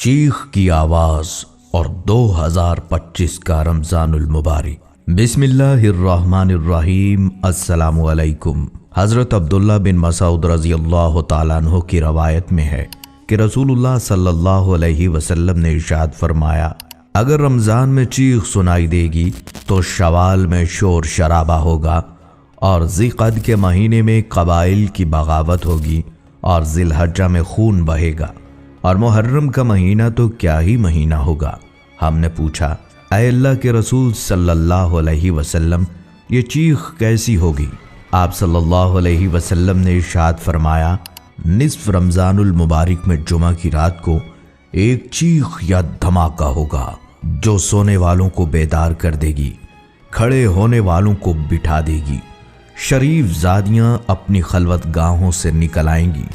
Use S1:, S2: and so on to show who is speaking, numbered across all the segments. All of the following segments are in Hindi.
S1: चीख की आवाज और 2025 का रमजानुल मुबारक। बिस्मिल्लाहिर्रहमानिर्रहीम। अस्सलामु अलैकुम। हज़रत अब्दुल्ला बिन मसूद रज़ियल्लाहु ताला अन्हु की रवायत में है कि रसूलुल्लाह सल्लल्लाहु अलैहि वसल्लम ने इरशाद फरमाया, अगर रमज़ान में चीख सुनाई देगी तो शवाल में शोर शराबा होगा और ज़िक़द के महीने में कबाइल की बगावत होगी और ज़िलहज्जा में खून बहेगा और मुहर्रम का महीना तो क्या ही महीना होगा। हमने पूछा, ऐ अल्लाह के रसूल सल्लल्लाहु अलैहि वसल्लम, ये चीख कैसी होगी? आप सल्लल्लाहु अलैहि वसल्लम ने इरशाद फरमाया, निस्फ रमज़ानुल मुबारक में जुमा की रात को एक चीख या धमाका होगा जो सोने वालों को बेदार कर देगी, खड़े होने वालों को बिठा देगी। शरीफ ज़ादियाँ अपनी खलवत गाहों से निकल आएंगी।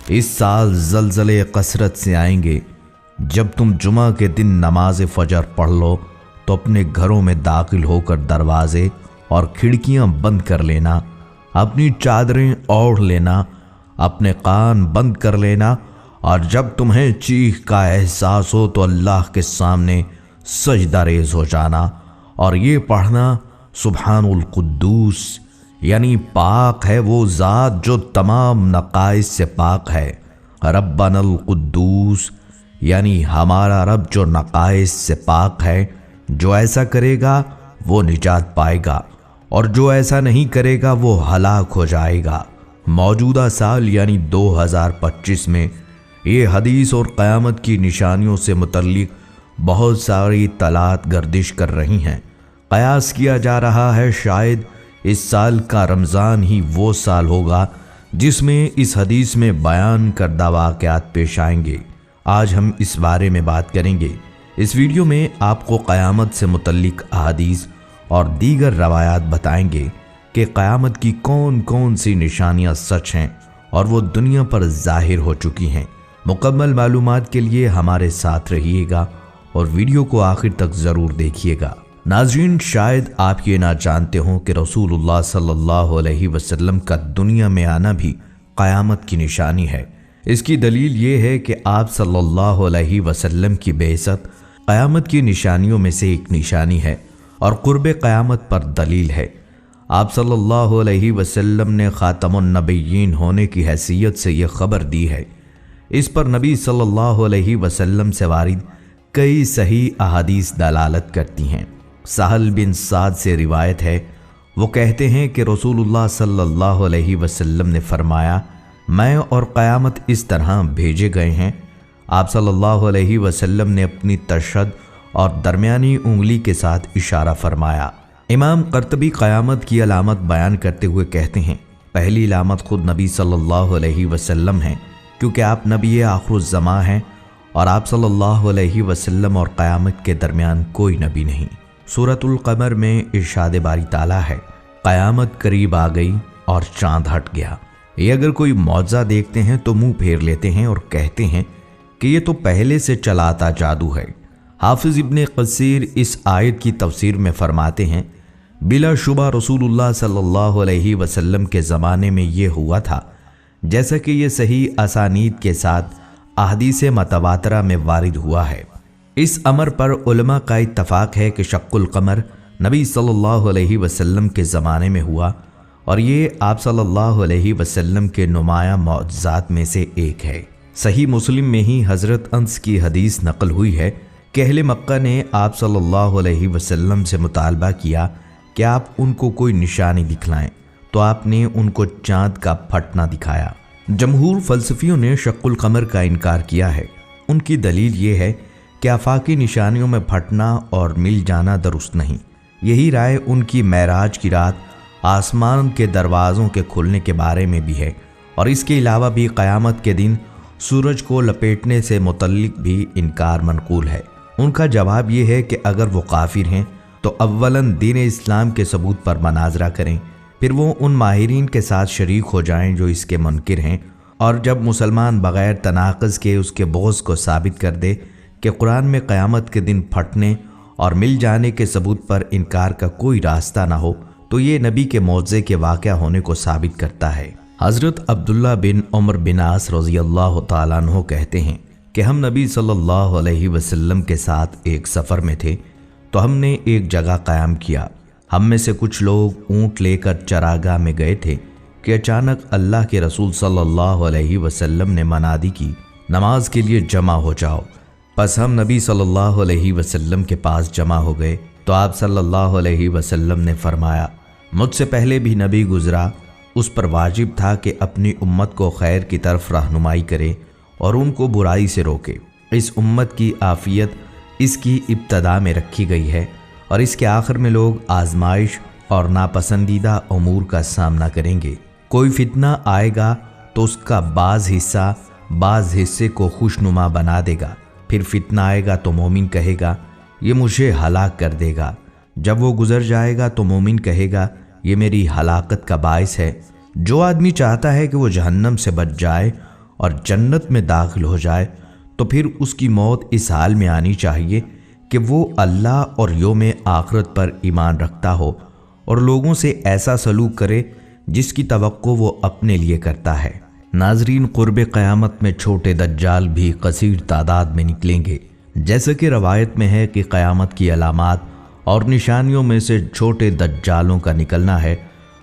S1: इस साल ज़लज़ले कसरत से आएंगे। जब तुम जुमा के दिन नमाज फजर पढ़ लो तो अपने घरों में दाखिल होकर दरवाजे और खिड़कियां बंद कर लेना, अपनी चादरें ओढ़ लेना, अपने कान बंद कर लेना और जब तुम्हें चीख का एहसास हो तो अल्लाह के सामने सजदा रेज़ हो जाना और ये पढ़ना, सुब्हानुल कुद्दूस, यानी पाक है वो ज़ात जो तमाम नकाइस से पाक है। रब्बनल कुद्दूस, यानी हमारा रब जो नकाइस से पाक है। जो ऐसा करेगा वो निजात पाएगा और जो ऐसा नहीं करेगा वो हलाक हो जाएगा। मौजूदा साल यानी 2025 में ये हदीस और क़यामत की निशानियों से मुतल्लिक बहुत सारी तलात गर्दिश कर रही हैं। कयास किया जा रहा है शायद इस साल का रमज़ान ही वो साल होगा जिसमें इस हदीस में बयान करदा वाक़यात पेश आएंगे। आज हम इस बारे में बात करेंगे। इस वीडियो में आपको क़यामत से मुतल्लिक अहादीस और दीगर रवायात बताएंगे कि क़यामत की कौन कौन सी निशानियां सच हैं और वो दुनिया पर ज़ाहिर हो चुकी हैं। मुकम्मल मालूमात के लिए हमारे साथ रहिएगा और वीडियो को आखिर तक ज़रूर देखिएगा। नाज़रीन, शायद आप ये ना जानते हों कि रसूलुल्लाह सल्लल्लाहु अलैहि वसल्लम का दुनिया में आना भी क़यामत की निशानी है। इसकी दलील ये है कि आप सल्लल्लाहु अलैहि वसल्लम की बेइज्जत क़यामत की निशानियों में से एक निशानी है और क़ुर्ब क़यामत पर दलील है। आप सल्लल्लाहु अलैहि वसल्लम ने ख़ातमुन नबिय्यीन होने की हैसियत से ये ख़बर दी है। इस पर नबी सल्लल्लाहु अलैहि वसल्लम से वारिद कई सही अहादीस दलालत करती हैं। सहल बिन साद से रिवायत है, वो कहते हैं कि रसूलुल्लाह सल्लल्लाहु अलैहि वसल्लम ने फरमाया, मैं और क़यामत इस तरह भेजे गए हैं। आप सल्लल्लाहु अलैहि वसल्लम ने अपनी तशद्दुद और दरमियानी उंगली के साथ इशारा फरमाया। इमाम क़र्तबी क़यामत की अलामत बयान करते हुए कहते हैं, पहली अलामत खुद नबी सल्लल्लाहु अलैहि वसल्लम हैं, क्योंकि आप नबी आखिरुज़्ज़मां हैं और आप सल्लल्लाहु अलैहि वसल्लम और क़यामत के दरमियान कोई नबी नहीं। सूरतुल क़मर में इरशाद बारी ताला है, क़यामत करीब आ गई और चाँद हट गया। ये अगर कोई मौज़ा देखते हैं तो मुंह फेर लेते हैं और कहते हैं कि ये तो पहले से चला आता जादू है। हाफिज़ इब्ने कसीर इस आयत की तफसीर में फरमाते हैं, बिलाशुबा रसूलुल्लाह सल्लल्लाहु अलैहि वसल्लम के ज़माने में ये हुआ था जैसा कि ये सही असानीद के साथ अहदीस मतवातरा में वारिद हुआ है। इस अमर पर उलमा का इत्तफ़ाक़ है कि शक्कुल क़मर नबी सल्लल्लाहु अलैहि वसल्लम के ज़माने में हुआ और ये आप सल्लल्लाहु अलैहि वसल्लम के नुमाया मौजज़ात में से एक है। सही मुस्लिम में ही हज़रत अंस की हदीस नकल हुई है कि अहले मक्का ने आप सल्लल्लाहु अलैहि वसल्लम से मुतालबा किया कि आप उनको कोई निशानी दिखलाएं, तो आपने उनको चाँद का फटना दिखाया। जमहूर फ़लसफ़ियों ने शक्कुल क़मर का इनकार किया है। उनकी दलील ये है कि आफाकी निशानियों में फटना और मिल जाना दुरुस्त नहीं। यही राय उनकी मेराज की रात आसमान के दरवाज़ों के खुलने के बारे में भी है और इसके अलावा भी क़यामत के दिन सूरज को लपेटने से मुतल्लिक भी इनकार मनकूल है। उनका जवाब ये है कि अगर वो काफिर हैं तो अव्वलन दीन इस्लाम के सबूत पर मनाजरा करें, फिर वो उन माहिरीन के साथ शरीक हो जाएं जो इसके मुनकिर हैं, और जब मुसलमान बग़ैर तनाक़ुज़ के उसके बोझ को साबित कर दे कि कुरान में क़यामत के दिन फटने और मिल जाने के सबूत पर इनकार का कोई रास्ता ना हो, तो ये नबी के मौज़े के वाक़या होने को साबित करता है। हज़रत अब्दुल्ला बिन उमर बिन आस रज़ियल्लाहु ताला अन्हु कहते हैं कि हम नबी सल्लल्लाहु अलैहि वसल्लम के साथ एक सफ़र में थे तो हमने एक जगह क़याम किया। हम में से कुछ लोग ऊँट लेकर चरागाह में गए थे कि अचानक अल्लाह के रसूल सल्लल्लाहु अलैहि वसल्लम ने मनादी की, नमाज के लिए जमा हो जाओ। बस हम नबी सल्लल्लाहु अलैहि वसल्लम के पास जमा हो गए तो आप सल्लल्लाहु अलैहि वसल्लम ने फरमाया, मुझसे पहले भी नबी गुजरा, उस पर वाजिब था कि अपनी उम्मत को खैर की तरफ रहनुमाई करे और उनको बुराई से रोके। इस उम्मत की आफियत इसकी इब्तदा में रखी गई है और इसके आखिर में लोग आजमाइश और नापसंदीदा उमूर का सामना करेंगे। कोई फितना आएगा तो उसका बाज़ हिस्से को खुशनुमा बना देगा। फिर फितना आएगा तो मोमिन कहेगा ये मुझे हलाक कर देगा। जब वो गुजर जाएगा तो मोमिन कहेगा ये मेरी हलाकत का बायस है। जो आदमी चाहता है कि वो जहन्नम से बच जाए और जन्नत में दाखिल हो जाए तो फिर उसकी मौत इस हाल में आनी चाहिए कि वो अल्लाह और यौम आखिरत पर ईमान रखता हो और लोगों से ऐसा सलूक करे जिसकी तवक्को वो अपने लिए करता है। नाजरीन, क़ुर्ब क़यामत में छोटे दज्जाल भी कसीर तादाद में निकलेंगे। जैसे कि रवायत में है कि क़यामत की अलामात और निशानियों में से छोटे दज्जालों का निकलना है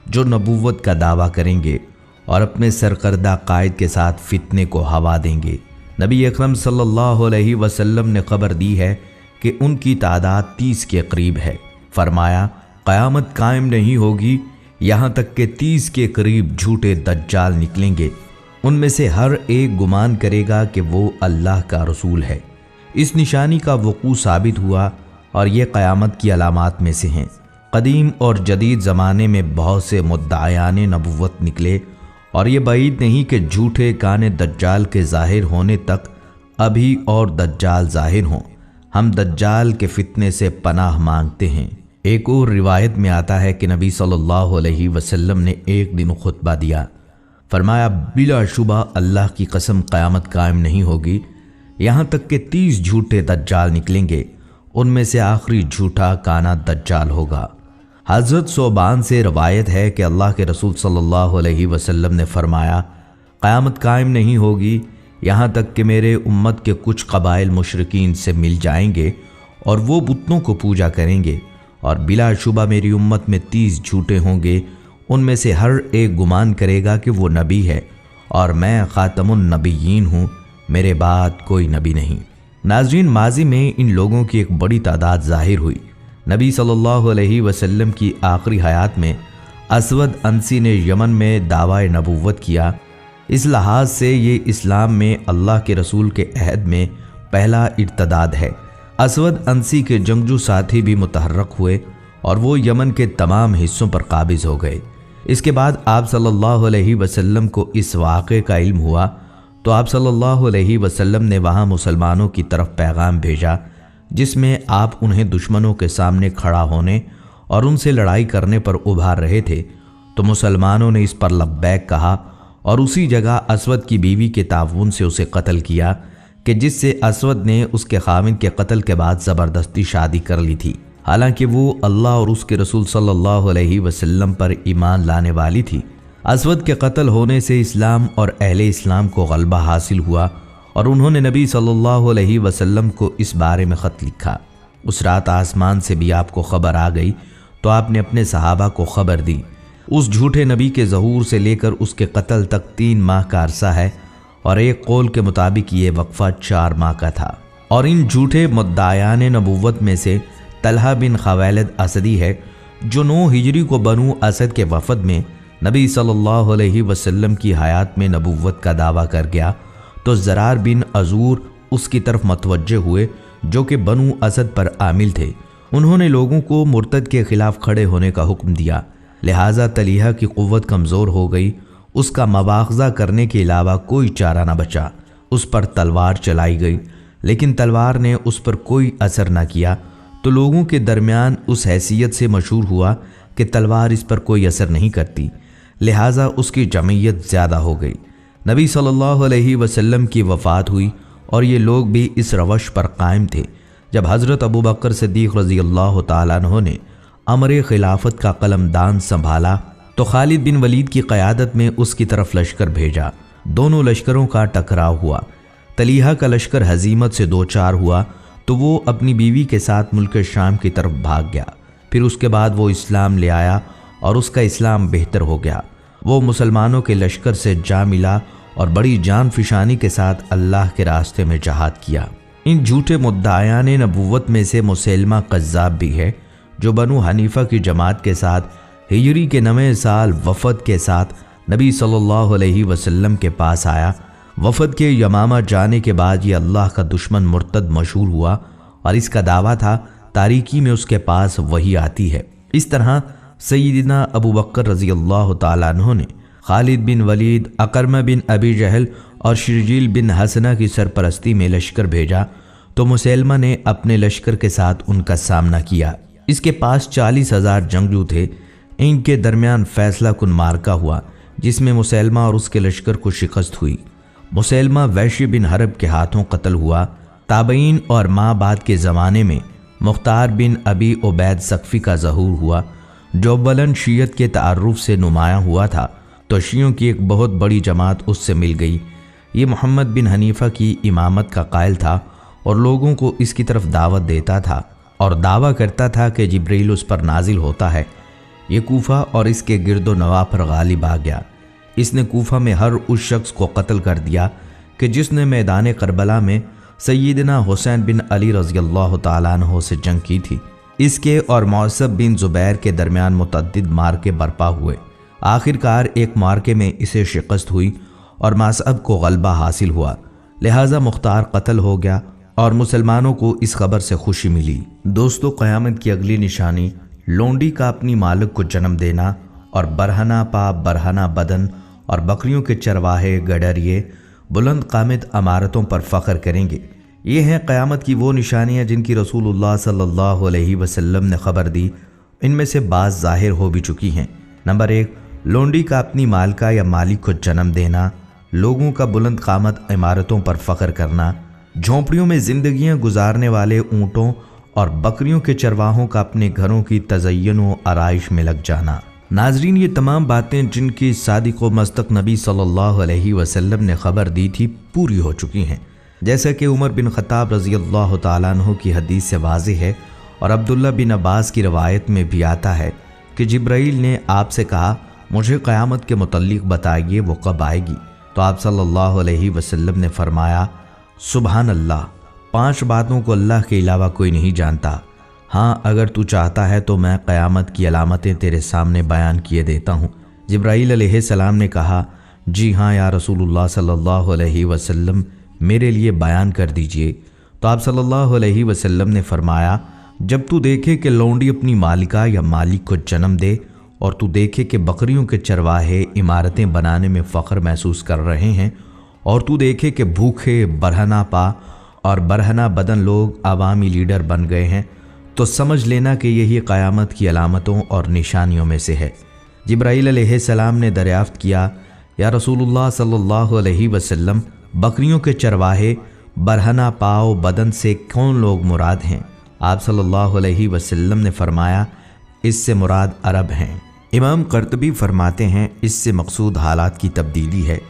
S1: जो नबूवत का दावा करेंगे और अपने सरकर्दा कायद के साथ फितने को हवा देंगे। नबी अकरम सल्लल्लाहु अलैहि वसल्लम ने खबर दी है कि उनकी तादाद 30 के करीब है। फरमाया, क़यामत कायम नहीं होगी यहाँ तक कि 30 के करीब झूठे दज्जाल निकलेंगे। उनमें से हर एक गुमान करेगा कि वो अल्लाह का रसूल है। इस निशानी का वक़ू साबित हुआ और ये क़यामत की अलामात में से हैं। कदीम और जदीद ज़माने में बहुत से मुद्दायान नबुव्वत निकले और ये बाईद नहीं कि झूठे काने दज्जाल के ज़ाहिर होने तक अभी और दज्जाल ज़ाहिर हों। हम दज्जाल के फितने से पनाह मांगते हैं। एक और रिवायत में आता है कि नबी सल्लल्लाहु अलैहि वसल्लम ने एक दिन खुतबा दिया। फरमाया, बिलाशुबा अल्लाह की कसम क़यामत कायम नहीं होगी यहाँ तक कि 30 झूठे दज्जाल निकलेंगे। उनमें से आखिरी झूठा काना दज्जाल होगा। हज़रत सोबान से रवायत है कि अल्लाह के रसूल सल्लल्लाहु अलैहि वसल्लम ने फरमाया, क़यामत कायम नहीं होगी यहाँ तक कि मेरे उम्मत के कुछ कबाइल मुशरिकीन से मिल जाएंगे और वो बुतों को पूजा करेंगे और बिलाशुबा मेरी उम्मत में 30 झूठे होंगे। उनमें से हर एक गुमान करेगा कि वो नबी है और मैं ख़ातमुन नबिय्यीन हूँ, मेरे बाद कोई नबी नहीं। नाज़रीन, माजी में इन लोगों की एक बड़ी तादाद ज़ाहिर हुई। नबी सल्लल्लाहु अलैहि वसल्लम की आखिरी हयात में असवद अंसी ने यमन में दावा नबुव्वत किया। इस लिहाज से ये इस्लाम में अल्लाह के रसूल के अहद में पहला इर्तदाद है। असवद अंसी के जंगजू साथी भी मुतहर्रक हुए और वो यमन के तमाम हिस्सों पर काबिज हो गए। इसके बाद आप सल्लल्लाहु अलैहि वसल्लम को इस वाक़े का इल्म हुआ तो आप सल्लल्लाहु अलैहि वसल्लम ने वहाँ मुसलमानों की तरफ पैगाम भेजा जिसमें आप उन्हें दुश्मनों के सामने खड़ा होने और उनसे लड़ाई करने पर उभार रहे थे। तो मुसलमानों ने इस पर लब्बैक कहा और उसी जगह असवद की बीवी के ताउन से उसे कत्ल किया कि जिससे असवद ने उसके खाविंद के कत्ल के बाद ज़बरदस्ती शादी कर ली थी। हालांकि वो अल्लाह और उसके रसूल सल्लल्लाहु अलैहि वसल्लम पर ईमान लाने वाली थी। असवद के कत्ल होने से इस्लाम और अहले इस्लाम को गलबा हासिल हुआ और उन्होंने नबी सल्लल्लाहु अलैहि वसल्लम को इस बारे में ख़त लिखा। उस रात आसमान से भी आपको खबर आ गई तो आपने अपने सहाबा को खबर दी। उस झूठे नबी के ज़हूर से लेकर उसके कत्ल तक 3 माह का अरसा है और एक कौल के मुताबिक ये वक्फ़ा 4 माह का था। और इन झूठे मुद्दायान नबुव्वत में से तलहा बिन खवैलद असदी है जो 9 हिजरी को बनु असद के वफ़द में नबी सल्लल्लाहु अलैहि वसल्लम की हयात में नबुव्वत का दावा कर गया तो ज़रार बिन अजूर उसकी तरफ मतवज्जे हुए जो कि बनु असद पर आमिल थे। उन्होंने लोगों को मुर्तद के खिलाफ खड़े होने का हुक्म दिया। लिहाजा तलीहा की क़ुव्वत कमज़ोर हो गई। उसका मवाख़ज़ा करने के अलावा कोई चारा न बचा। उस पर तलवार चलाई गई लेकिन तलवार ने उस पर कोई असर न किया तो लोगों के दरमियान उस हैसियत से मशहूर हुआ कि तलवार इस पर कोई असर नहीं करती। लिहाजा उसकी जमयत ज़्यादा हो गई। नबी सल्लल्लाहु अलैहि वसल्लम की वफ़ात हुई और ये लोग भी इस रवश पर कायम थे। जब हज़रत अबू बकर सिद्दीक़ रज़ी अल्लाह तआला अन्हु ने अमर खिलाफत का कलमदान संभाला तो खालिद बिन वलीद की क़यादत में उसकी तरफ लश्कर भेजा। दोनों लश्करों का टकराव हुआ। तलीहा का लश्कर हजीमत से दो चार हुआ तो वो अपनी बीवी के साथ मुल्क शाम की तरफ भाग गया। फिर उसके बाद वो इस्लाम ले आया और उसका इस्लाम बेहतर हो गया। वो मुसलमानों के लश्कर से जा मिला और बड़ी जान फिशानी के साथ अल्लाह के रास्ते में जहाद किया। इन झूठे मुद्दायान नबूवत में से मुसैलमा कज़्ज़ाब भी है, जो बनु हनीफा की जमात के साथ हिजरी के 9वें साल वफ़द के साथ नबी सल्लल्लाहु अलैहि वसल्लम के पास आया। वफ़द के यमामा जाने के बाद ये अल्लाह का दुश्मन मुर्तद मशहूर हुआ और इसका दावा था तारीकी में उसके पास वही आती है। इस तरह सय्यदना अबू बकर रज़ी अल्लाह तआला अन्हु ने खालिद बिन वलीद, अकरमा बिन अबी जहल और शिरजील बिन हसना की सरपरस्ती में लश्कर भेजा तो मुसैलमा ने अपने लश्कर के साथ उनका सामना किया। इसके पास 40,000 जंगजू थे। इनके दरमियान फैसला कुन मार्का हुआ जिसमें मुसैलमा और उसके लश्कर को शिकस्त हुई। मुसैलमा वैशी बिन हरब के हाथों कत्ल हुआ। ताबईन और माँ बाद के ज़माने में मुख्तार बिन अबी उबैद सक़फ़ी का ज़हूर हुआ, जो अव्वलन शीयत के तारुफ से नुमायाँ हुआ था तो शियों की एक बहुत बड़ी जमात उससे मिल गई। ये मोहम्मद बिन हनीफ़ा की इमामत का कायल था और लोगों को इसकी तरफ दावत देता था और दावा करता था कि जिब्रील उस पर नाजिल होता है। ये कूफा और इसके गिरदो नवा पर गालिब आ गया। इसने कूफा में हर उस शख्स को कत्ल कर दिया कि जिसने मैदान करबला में सय्यदना हुसैन बिन अली रज़ी अल्लाह तआला अन्हु से जंग की थी। इसके और मौसब बिन ज़ुबैर के दरमियान मुतअद्दिद मार्के बर्पा हुए। आखिरकार एक मार्के में इसे शिकस्त हुई और मसअब को गलबा हासिल हुआ, लिहाजा मुख्तार कत्ल हो गया और मुसलमानों को इस खबर से खुशी मिली। दोस्तों, क़यामत की अगली निशानी लोंडी का अपनी मालिक को जन्म देना और बरहना पा, बरहना बदन और बकरियों के चरवाहे, गडरिए बुलंद कामित अमारतों पर फ़ख्र करेंगे। ये हैं क़यामत की वो निशानियाँ जिनकी रसूलुल्लाह सल्लल्लाहु अलैहि वसल्लम ने खबर दी। इनमें से बाज़ ज़ाहिर हो भी चुकी हैं। नंबर 1, लोंडी का अपनी मालका या मालिक को जन्म देना, लोगों का बुलंद कामत इमारतों पर फ़ख्र करना, झोंपड़ियों में ज़िंदगियाँ गुजारने वाले ऊँटों और बकरियों के चरवाहों का अपने घरों की तज़य्युन व आराइश में लग जाना। नाजरीन, ये तमाम बातें जिनकी सादिक़ व मस्तक नबी सल्लल्लाहु अलैहि वसल्लम ने खबर दी थी पूरी हो चुकी हैं। जैसा कि उमर बिन ख़त्ताब रज़ी अल्लाह तआला अन्हु की हदीस से वाज़ेह है और अब्दुल्ला बिन अब्बास की रवायत में भी आता है कि जिब्राईल ने आपसे कहा, मुझे क़यामत के मुतल्लिक़ बताइए, वो कब आएगी? तो आप सल्लल्लाहु अलैहि वसल्लम ने फरमाया, सुबहान अल्लाह, 5 बातों को अल्लाह के अलावा कोई नहीं जानता। हाँ, अगर तू चाहता है तो मैं क़यामत की अलामतें तेरे सामने बयान किए देता हूँ। जिब्राईल अलैहिस्सलाम ने कहा, जी हाँ या रसूलुल्लाह सल्लल्लाहु अलैहि वसल्लम, मेरे लिए बयान कर दीजिए। तो आप सल्लल्लाहु अलैहि वसल्लम ने फरमाया, जब तू देखे कि लौंडी अपनी मालिका या मालिक को जन्म दे और तू देखे कि बकरियों के चरवाहे इमारतें बनाने में फ़ख्र महसूस कर रहे हैं और तू देखे कि भूखे, बरहना पा और बरहना बदन लोग अवामी लीडर बन गए हैं, तो समझ लेना कि यही क़यामत की अलामतों और निशानियों में से है। जिब्राईल अलैहिस्सलाम ने दरियाफ़्त किया, या रसूलुल्लाह सल्लल्लाहु अलैहि वसल्लम, बकरियों के चरवाहे बरहना पाव बदन से कौन लोग मुराद हैं? आप सल्लल्लाहु अलैहि वसल्लम ने फरमाया, इससे मुराद अरब हैं। इमाम कर्तबी फरमाते हैं, इससे मकसूद हालात की तब्दीली है,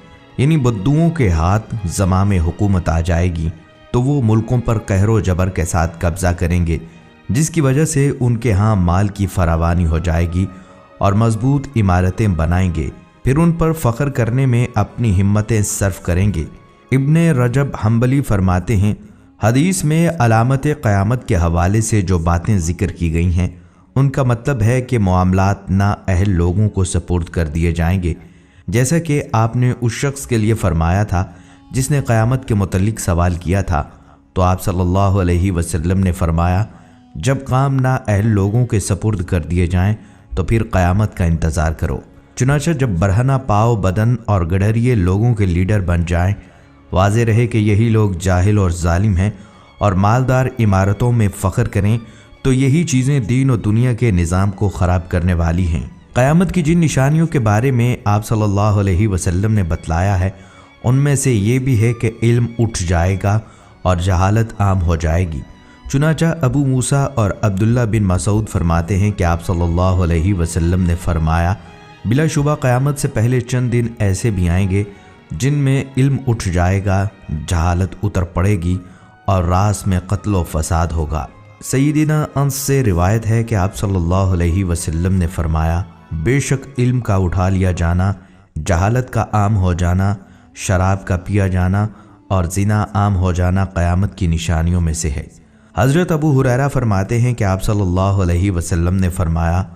S1: यानी बद्दुओं के हाथ ज़मा में हुकूमत आ जाएगी तो वो मुल्कों पर कहरो जबर के साथ कब्ज़ा करेंगे, जिसकी वजह से उनके यहाँ माल की फरावानी हो जाएगी और मजबूत इमारतें बनाएंगे, फिर उन पर फ़ख्र करने में अपनी हिम्मतें सर्फ करेंगे। इब्ने रजब हम्बली फरमाते हैं, हदीस में अलामत क़यामत के हवाले से जो बातें ज़िक्र की गई हैं उनका मतलब है कि मामलात ना अहल लोगों को सपुर्द कर दिए जाएंगे, जैसा कि आपने उस शख्स के लिए फरमाया था जिसने क़यामत के मुतल्लिक़ सवाल किया था। तो आप सल्लल्लाहु अलैहि वसल्लम ने फरमाया, जब काम ना अहल लोगों के सपुर्द कर दिए जाएं तो फिर क़यामत का इंतज़ार करो। चुनांचे जब बरहना पाव बदन और गडरिए लोगों के लीडर बन जाएं, वाज़े रहे कि यही लोग जाहिल और जालिम हैं और मालदार इमारतों में फ़ख्र करें, तो यही चीज़ें दीन और दुनिया के निज़ाम को ख़राब करने वाली हैं। क़यामत की जिन निशानियों के बारे में आप सल्लल्लाहु अलैहि वसल्लम ने बतलाया है, उनमें से ये भी है कि इल्म उठ जाएगा और जहालत आम हो जाएगी। चुनांचे अबू मूसा और अब्दुल्ला बिन मसूद फरमाते हैं कि आप सल्लल्लाहु अलैहि वसल्लम ने फरमाया, बिलाशुबा क़यामत से पहले चंद दिन ऐसे भी आएंगे जिनमें इल्म उठ जाएगा, जहालत उतर पड़ेगी और रास में कत्ल व फसाद होगा। सय्यदिना अनस से रिवायत है कि आप सल्लल्लाहु अलैहि वसल्लम ने फरमाया, बेशक इल्म का उठा लिया जाना, जहालत का आम हो जाना, शराब का पिया जाना और जिना आम हो जाना क़यामत की निशानियों में से है। हज़रत अबू हुरैरा फरमाते हैं कि आप सल्लल्लाहु अलैहि वसल्लम ने फरमाया,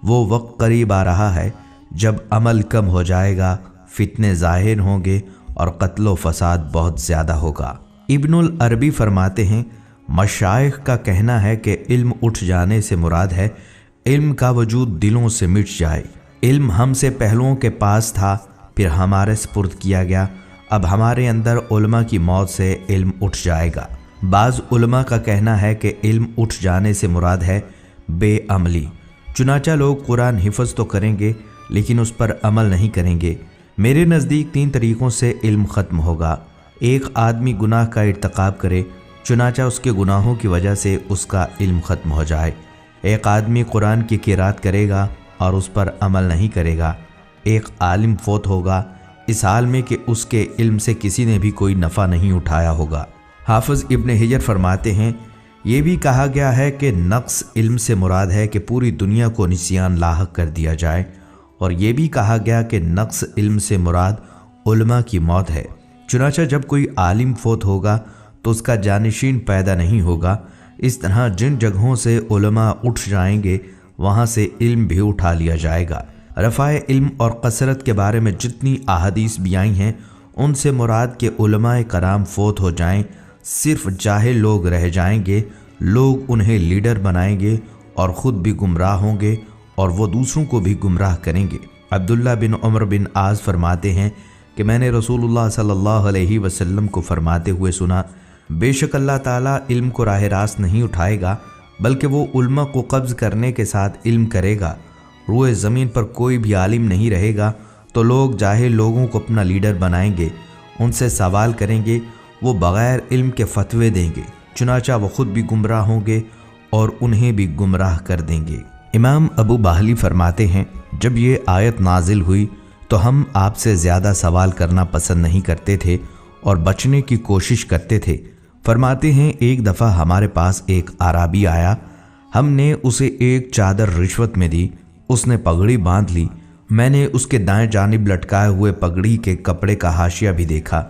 S1: वो वक्त करीब आ रहा है जब अमल कम हो जाएगा, फितने ज़ाहिर होंगे और कत्ल व फसाद बहुत ज़्यादा होगा। इब्नुल अरबी फरमाते हैं, मशाइख का कहना है कि इल्म उठ जाने से मुराद है इल्म का वजूद दिलों से मिट जाए। इल्म हमसे पहलुओं के पास था, फिर हमारे सुपुर्द किया गया, अब हमारे अंदर उलमा की मौत से इल्म उठ जाएगा। बाज़ उलमा का कहना है कि इल्म उठ जाने से मुराद है बेअमली। चुनाचा लोग कुरान हिफ्ज़ तो करेंगे लेकिन उस पर अमल नहीं करेंगे। मेरे नज़दीक 3 तरीक़ों से इल्म ख़त्म होगा। एक आदमी गुनाह का इर्तिकाब करे, चुनाचा उसके गुनाहों की वजह से उसका इल्म ख़त्म हो जाए। एक आदमी कुरान की क़िरात करेगा और उस पर अमल नहीं करेगा। एक आलिम फोत होगा इस हाल में कि उसके इल्म से किसी ने भी कोई नफ़ा नहीं उठाया होगा। हाफिज़ इब्न हिजर फरमाते हैं, ये भी कहा गया है कि नक्स इल्म से मुराद है कि पूरी दुनिया को निस्यान लाहक कर दिया जाए, और ये भी कहा गया कि नक्स इल्म से मुराद उलमा की मौत है। चुनाचा जब कोई आलिम फोत होगा तो उसका जानशीन पैदा नहीं होगा। इस तरह जिन जगहों से उलमा उठ जाएंगे वहाँ से इल्म भी उठा लिया जाएगा। रफ़ाए इल्म और कसरत के बारे में जितनी अहादीस भी आई हैं उनसे मुराद के उलमाए कराम फोत हो जाएं, सिर्फ जाहिल लोग रह जाएंगे, लोग उन्हें लीडर बनाएंगे और ख़ुद भी गुमराह होंगे और वो दूसरों को भी गुमराह करेंगे। अब्दुल्ला बिन उमर बिन आज फरमाते हैं कि मैंने रसूलुल्लाह सल्लल्लाहु अलैहि वसल्लम को फरमाते हुए सुना, बेशक अल्लाह ताला इल्म को राह रास्त नहीं उठाएगा, बल्कि वो उल्मा को कब्ज़ करने के साथ इल्म करेगा। रूए ज़मीन पर कोई भी आलिम नहीं रहेगा तो लोग जाहिल लोगों को अपना लीडर बनाएंगे, उनसे सवाल करेंगे, वो बग़ैर इल्म के फतवे देंगे, चुनाचा वो ख़ुद भी गुमराह होंगे और उन्हें भी गुमराह कर देंगे। इमाम अबू बाहली फरमाते हैं, जब ये आयत नाजिल हुई तो हम आपसे ज़्यादा सवाल करना पसंद नहीं करते थे और बचने की कोशिश करते थे। फरमाते हैं, एक दफ़ा हमारे पास एक आराबी आया, हमने उसे एक चादर रिश्वत में दी, उसने पगड़ी बांध ली। मैंने उसके दाएं जानिब लटकाए हुए पगड़ी के कपड़े का हाशिया भी देखा।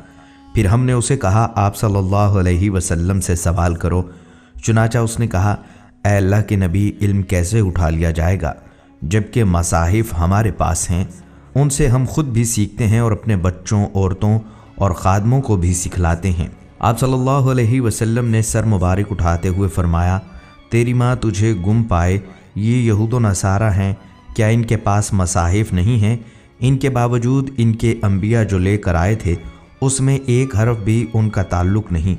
S1: फिर हमने उसे कहा, आप सल्लल्लाहु अलैहि वसल्लम से सवाल करो। चुनाचा उसने कहा, ऐ अल्लाह के नबी, इल्म कैसे उठा लिया जाएगा जबकि मसाहिफ हमारे पास हैं, उनसे हम खुद भी सीखते हैं और अपने बच्चों, औरतों और खादमों को भी सिखलाते हैं। आप सल्लल्लाहु अलैहि वसल्लम ने सर मुबारक उठाते हुए फरमाया, तेरी माँ तुझे गुम पाए, ये यहूद व नसारा हैं, क्या इनके पास मसाहिफ नहीं हैं? इनके बावजूद इनके अंबिया जो लेकर आए थे उसमें एक हरफ भी उनका ताल्लुक़ नहीं।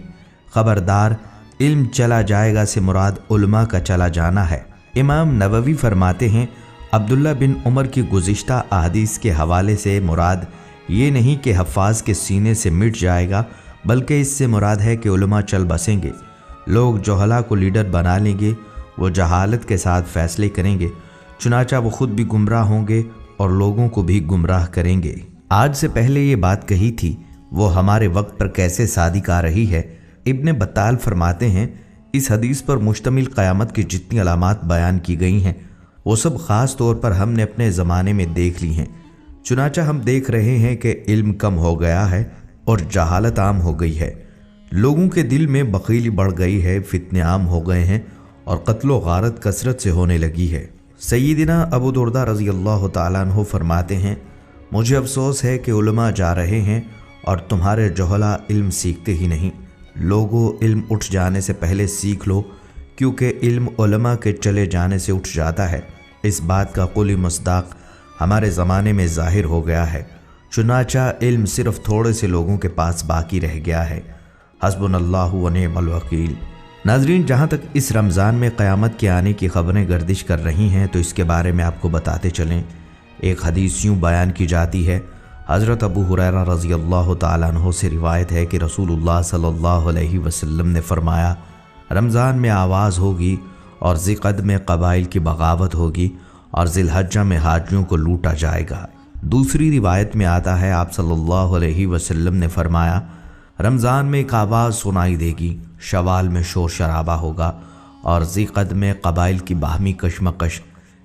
S1: ख़बरदार, इल्म चला जाएगा से मुराद उलमा का चला जाना है। इमाम नववी फरमाते हैं, अब्दुल्ला बिन उमर की गुज़िश्ता अहादीस के हवाले से मुराद ये नहीं कि हफ़ाज के सीने से मिट जाएगा, बल्कि इससे मुराद है कि उलमा चल बसेंगे, लोग जोहला को लीडर बना लेंगे, वो जहालत के साथ फ़ैसले करेंगे, चुनाचा वो ख़ुद भी गुमराह होंगे और लोगों को भी गुमराह करेंगे। आज से पहले ये बात कही थी, वो हमारे वक्त पर कैसे सादिक आ रही है। इब्न बत्ताल फरमाते हैं, इस हदीस पर मुश्तमिल क़यामत की जितनी अलामात बयान की गई हैं वो सब ख़ास तौर पर हमने अपने ज़माने में देख ली हैं। चुनाचा हम देख रहे हैं कि इल्म कम हो गया है और जहालत आम हो गई है, लोगों के दिल में बख़ीली बढ़ गई है, फितने आम हो गए हैं और कत्ल व गारत कसरत से होने लगी है। सय्यदिना अबू दुर्दा रज़ी अल्लाह तआला अन्हु फरमाते हैं, मुझे अफसोस है कि उलमा जा रहे हैं और तुम्हारे जोहला इल्म सीखते ही नहीं। लोगों, इल्म उठ जाने से पहले सीख लो, क्योंकि इल्म उलमा के चले जाने से उठ जाता है। इस बात का कुली मसदाक हमारे ज़माने में ज़ाहिर हो गया है। चुनाचा इल्म सिर्फ थोड़े से लोगों के पास बाकी रह गया है। हस्बुनल्लाहु व निअमल वकील। नाजरीन, जहाँ तक इस रमज़ान में क़यामत के आने की ख़बरें गर्दिश कर रही हैं तो इसके बारे में आपको बताते चलें। एक हदीस यूँ बयान की जाती है, हज़रत अबू हुरैरा रज़ी अल्लाह तआला अन्हु से रिवायत है कि रसूलुल्लाह सल्लल्लाहु अलैहि वसल्लम ने फ़रमाया, रमज़ान में आवाज़ होगी और ज़िक़द में क़बाइल की बगावत होगी और ज़िलहज्जा में हाजियों को लूटा जाएगा। दूसरी रिवायत में आता है आप सल्लल्लाहु अलैहि वसल्लम ने फरमाया, रमज़ान में एक आवाज़ सुनाई देगी, शवाल में शोर शराबा होगा और ज़िक़द में कबाइल की बाहमी कशमकश।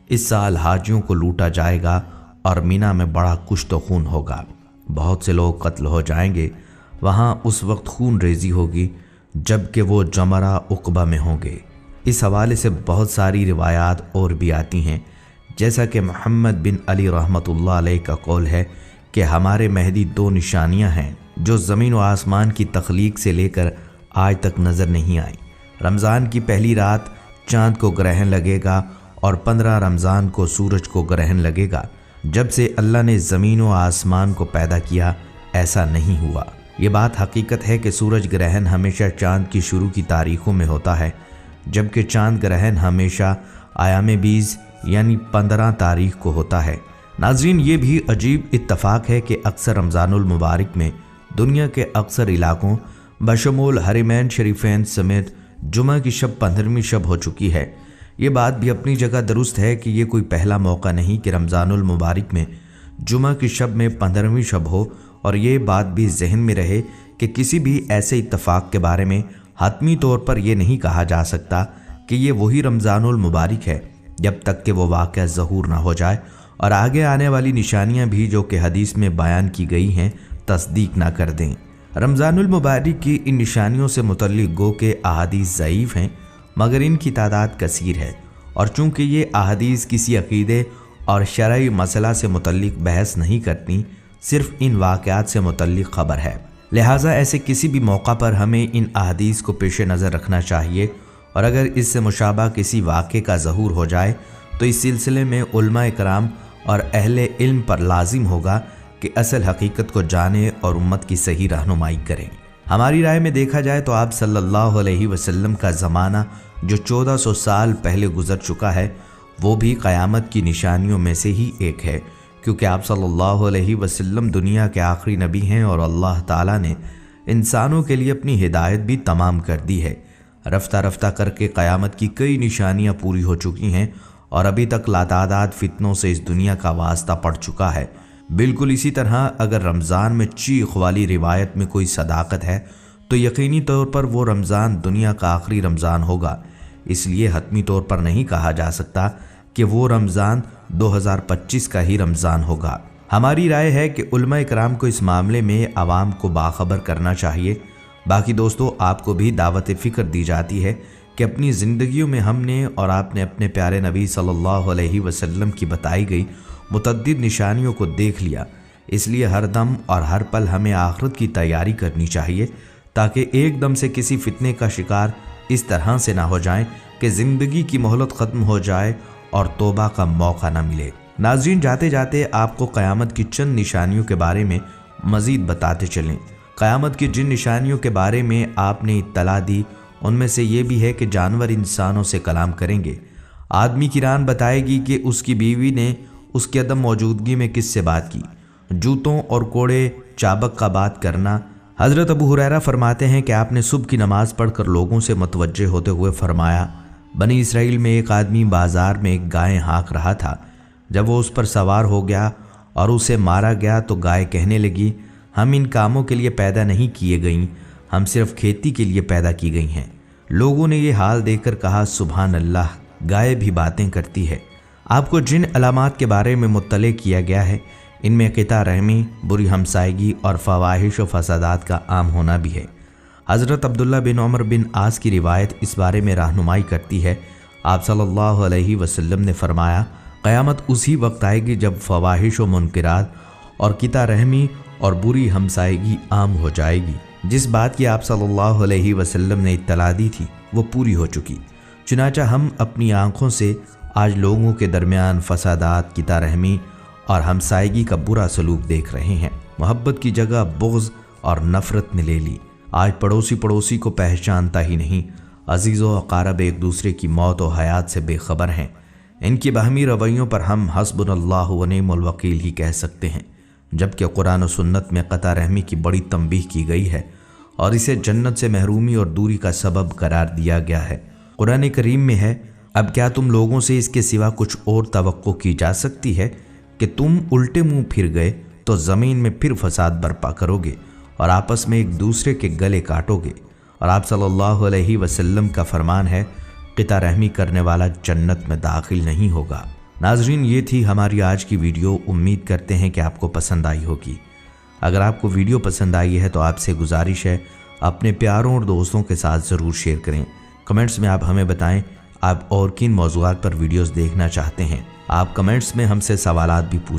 S1: इस साल हाजियों को लूटा जाएगा और मीना में बड़ा कुश्त खून होगा, बहुत से लोग कत्ल हो जाएंगे। वहाँ उस वक्त खून रेजी होगी जबकि वो जमरा उक़बा में होंगे। इस हवाले से बहुत सारी रिवायात और भी आती हैं, जैसा कि मोहम्मद बिन अली रहमतुल्लाह अलैह का कौल है कि हमारे मेहदी 2 निशानियां हैं जो ज़मीन व आसमान की तख्लीक से लेकर आज तक नज़र नहीं आई। रमज़ान की पहली रात चाँद को ग्रहण लगेगा और 15 रमज़ान को सूरज को ग्रहण लगेगा। जब से अल्लाह ने ज़मीन व आसमान को पैदा किया ऐसा नहीं हुआ। ये बात हकीकत है कि सूरज ग्रहण हमेशा चाँद की शुरू की तारीख़ों में होता है, जबकि चाँद ग्रहण हमेशा आयाम 20 यानी 15 तारीख को होता है। नाज़रीन, ये भी अजीब इत्तफ़ाक़ है कि अक्सर रमज़ानुल मुबारक में दुनिया के अक्सर इलाकों बशमूल हरमैन शरीफैन समेत जुमा की शब 15वीं शब हो चुकी है। ये बात भी अपनी जगह दुरुस्त है कि ये कोई पहला मौका नहीं कि रमज़ानुल मुबारक में जुमा की शब में 15वीं शब हो, और ये बात भी जहन में रहे कि किसी भी ऐसे इत्तफ़ाक़ के बारे में हतमी तौर पर यह नहीं कहा जा सकता कि ये वही रमज़ानुल मुबारक है जब तक कि वो वाक़या ज़हूर ना हो जाए और आगे आने वाली निशानियां भी जो कि हदीस में बयान की गई हैं तस्दीक ना कर दें। रमज़ानुल मुबारक की इन निशानियों से मुतल्लिक़ गो के अहादीस ज़ईफ़ हैं, मगर इनकी तादाद कसीर है, और चूँकि ये अहादीस किसी अक़ीदे और शरई मसला से मुतल्लिक़ बहस नहीं करती, सिर्फ़ इन वाक़यात से मुतल्लिक़ ख़बर है, लिहाजा ऐसे किसी भी मौका पर हमें इन अहादीस को पेश नज़र रखना चाहिए, और अगर इससे मुशाबा किसी वाक़े का ज़हूर हो जाए तो इस सिलसिले में उलमा कराम और अहले इल्म पर लाजिम होगा कि असल हकीकत को जाने और उम्मत की सही रहनुमाई करें। हमारी राय में देखा जाए तो आप सल्लल्लाहु अलैहि वसल्लम का ज़माना जो 1400 साल पहले गुजर चुका है वो भी क़यामत की निशानियों में से ही एक है, क्योंकि आप सल्लल्लाहु अलैहि वसल्लम दुनिया के आखिरी नबी हैं और अल्लाह ताला ने इंसानों के लिए अपनी हिदायत भी तमाम कर दी है। रफ्ता रफ्ता करके क़यामत की कई निशानियां पूरी हो चुकी हैं और अभी तक लातादाद फितनों से इस दुनिया का वास्ता पड़ चुका है। बिल्कुल इसी तरह अगर रमज़ान में चीख वाली रिवायत में कोई सदाकत है तो यकीनी तौर पर वो रमज़ान दुनिया का आखिरी रमज़ान होगा। इसलिए हतमी तौर पर नहीं कहा जा सकता कि वो रमज़ान 2025 का ही रमज़ान होगा। हमारी राय है कि उलमा इकराम को इस मामले में आवाम को बाखबर करना चाहिए। बाकी दोस्तों, आपको भी दावत फ़िक्र दी जाती है कि अपनी ज़िंदगियों में हमने और आपने अपने प्यारे नबी सल्लल्लाहु अलैहि वसल्लम की बताई गई मुतअद्दिद निशानियों को देख लिया। इसलिए हर दम और हर पल हमें आखिरत की तैयारी करनी चाहिए ताकि एकदम से किसी फितने का शिकार इस तरह से ना हो जाएं कि ज़िंदगी की मोहलत ख़त्म हो जाए और तौबा का मौका ना मिले। नाज़रीन, जाते जाते आपको क़यामत की चंद निशानियों के बारे में मज़ीद बताते चलें। क़यामत की जिन निशानियों के बारे में आपने इत्तला दी उनमें से ये भी है कि जानवर इंसानों से कलाम करेंगे। आदमी की रान बताएगी कि उसकी बीवी ने उसकी अदम मौजूदगी में किससे बात की। जूतों और कोड़े चाबक का बात करना। हज़रत अबू हुरैरा फरमाते हैं कि आपने सुबह की नमाज़ पढ़कर लोगों से मतवज्जे होते हुए फरमाया, बनी इसराइल में एक आदमी बाज़ार में एक गाय हाँक रहा था। जब वो उस पर सवार हो गया और उसे मारा गया तो गाय कहने लगी, हम इन कामों के लिए पैदा नहीं किए गई, हम सिर्फ खेती के लिए पैदा की गई हैं। लोगों ने ये हाल देखकर कहा, सुभान अल्लाह, गाय भी बातें करती है। आपको जिन अलामात के बारे में मुत्तले किया गया है इनमें क़िता रहमी, बुरी हमसायगी और फ़वाहिश व फसादात का आम होना भी है। हज़रत अब्दुल्ला बिन उमर बिन आस की रिवायत इस बारे में रहनुमाई करती है। आप सल्लल्लाहु अलैहि वसल्लम ने फरमाया, क़यामत उसी वक्त आएगी जब फ़वाहिश व मुनकिरात और क़िता रहमी और बुरी हमसायगी आम हो जाएगी। जिस बात की आप सल्लल्लाहु अलैहि वसल्लम ने इत्तला दी थी वो पूरी हो चुकी। चुनाचा हम अपनी आँखों से आज लोगों के दरमियान फसादात, क़िता रहमी और हमसायगी का बुरा सलूक देख रहे हैं। मोहब्बत की जगह बुग़्ज़ और नफ़रत ने ले ली। आज पड़ोसी पड़ोसी को पहचानता ही नहीं। अजीज़ो अक़ारब एक दूसरे की मौत और हयात से बेखबर हैं। इनकी बाहमी रवैयों पर हम हस्बुनल्लाहु व निअमल वकील ही कह सकते हैं, जबकि कुरान और सुन्नत में क़ता रहमी की बड़ी तंबीह की गई है और इसे जन्नत से महरूमी और दूरी का सबब करार दिया गया है। कुरान करीम में है, अब क्या तुम लोगों से इसके सिवा कुछ और तवक्को की जा सकती है कि तुम उल्टे मुंह फिर गए तो ज़मीन में फिर फसाद बर्पा करोगे और आपस में एक दूसरे के गले काटोगे। और आप सल्लल्लाहु अलैहि वसल्लम का फरमान है, क़िता रहमी करने वाला जन्नत में दाखिल नहीं होगा। नाजरीन, ये थी हमारी आज की वीडियो। उम्मीद करते हैं कि आपको पसंद आई होगी। अगर आपको वीडियो पसंद आई है तो आपसे गुजारिश है, अपने प्यारों और दोस्तों के साथ ज़रूर शेयर करें। कमेंट्स में आप हमें बताएं आप और किन मौज़ूआत पर वीडियोस देखना चाहते हैं। आप कमेंट्स में हमसे सवालात भी पूछ